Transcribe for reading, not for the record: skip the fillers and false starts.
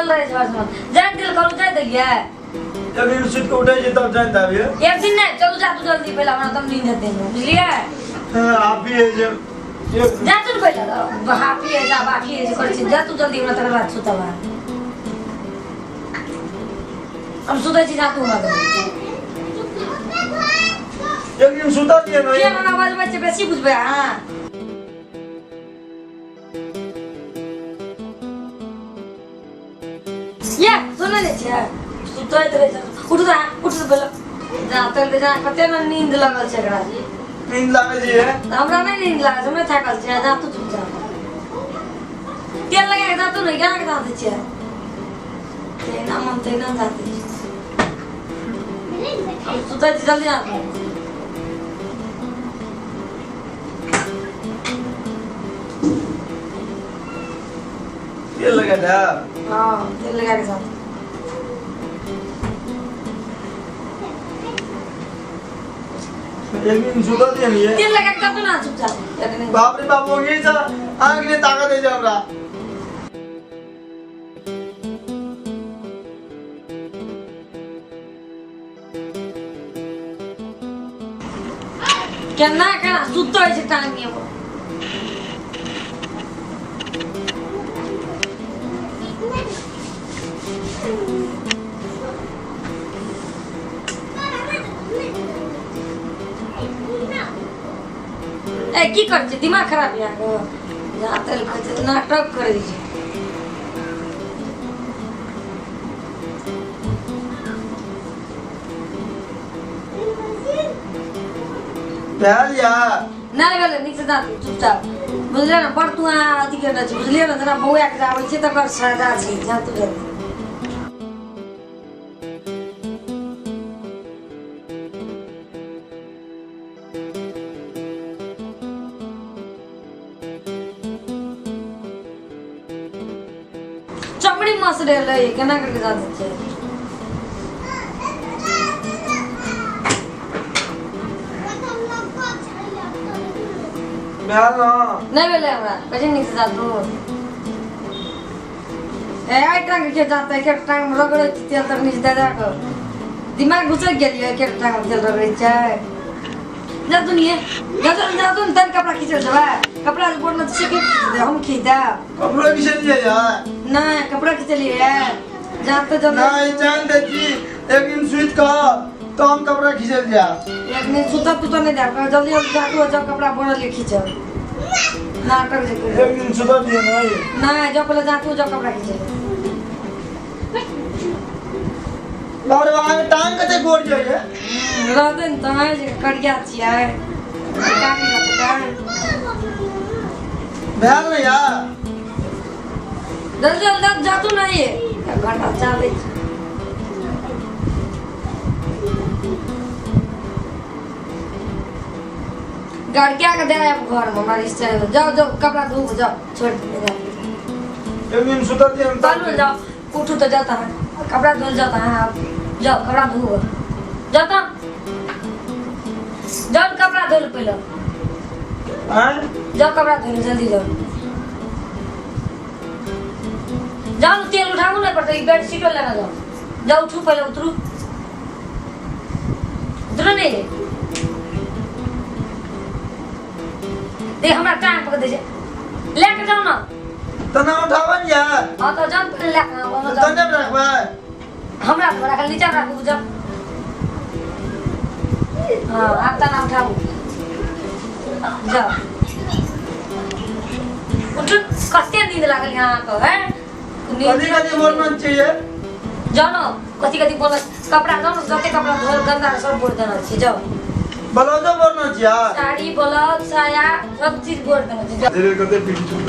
बोल रहे छ जान दिल करू जाय दलिया जब सुत के उठे तब जान दाबी एक दिन नहीं चलो जा तू जल्दी पहले हमरा तुम नींद देते हैं बुझलिए आप ही है जब जा तू पहले हाफी है जा बाकी है कर छी जा तू जल्दी हमरा तक बात सुतवा हम सुते छी जा तू हमरा एक दिन सुता दिए नहीं के ना आवाज बच्चे बेसी बुझबे हां ये सुन ले छे सुतै तरे उठ जा पहले जा तल जा कते न नींद लागल छे एकरा नींद लागे जी है हमरा नहीं नींद लागे हमरा थाकल छे जा तू चुप जा तेल लगा के जा तू नहीं क्या के जाते छे ते ना मन ते ना जाते हम सुतै जल्दी जा तेल लगा था हां तेल लगा के जा एक दिन सुता दिए नहीं है तेल लगा के जा तू ना चुप जा बाप रे बाप हो गई जा आंख ने ताकत दे जा हमरा केना केना सुतै छै टांगे वो ए की कर छै दिमाग खराब या को जातल को नाटक करै छै पहल या नहीं गेले नीचे जा चुपचाप बुझले ना पर तू अथी के ना बुझले ना जना बौआ के आबै छै तकर सजा छै जा तू गेले चमड़ी मस रहले केना करके जा छै पहल ना नहीं भेले हमरा कजे नीचे जा तू ए आई टांग के जाते के टांग रगड़े तेल तक नीचे दे दे दिमाग घुस गेलिए के टांग तेल रगड़े छै जा तू नहीं जा तू तन कपड़ा खींच देबा कपड़ा बोल न से के हम खींचा कपड़ा किसे लिए यार नहीं कपड़ा खींच लिए जाते जब नहीं जान दे जी एक दिन स्विच का तो हम कपड़ा खींच दिया एक दिन सुता तू तो नहीं जा जल्दी जल्दी जा तू जब कपड़ा बोल ले खींच नाटक जे कर एक दिन सुता दिए नहीं जब पहले जा तू जब कपड़ा खींच बारे वहां में टांग कते गोड़ जाए रातन तमाय जे कड़िया छियै काटी लगता पहल ना यार जल्दी जल्दी जा तू नहीं एक घंटा चले गाड़ी क्या कर दे रहा है घर में हमारी इस जाओ जाओ कपड़ा धो जाओ छोड़ दे एक दिन सुता दिए हम बालू जाओ उठो तो जाता है कपड़ा धुल जाता है आप जाओ कपड़ा धो जाता जाओ कपड़ा धो पहले हैं जाओ कपड़ा धो जल्दी जाओ जाओ तेल उठाओ नहीं पड़ता बेड शीट लेना जाओ जाओ उठो पहले उतरो उतरो नहीं दे हमरा टांग पकड़ दे लेके जाओ ना तना उठावन यार हां तो जान पहले लेके आओ तने रखबा हमरा तो रखल नीचे रखू जा हां आता ना उठाओ जाओ उठ कते नींद लागल यहां तो है कदी कदी बोलना चाहिए जानो कथी बोल कपड़ा जानो जते कपड़ा धोल गंदा सब बोल देना छी जाओ ब्लाउज बोलना चाहिए साड़ी ब्लाउज साया सब चीज बोल देना छी धीरे करते पीछे चल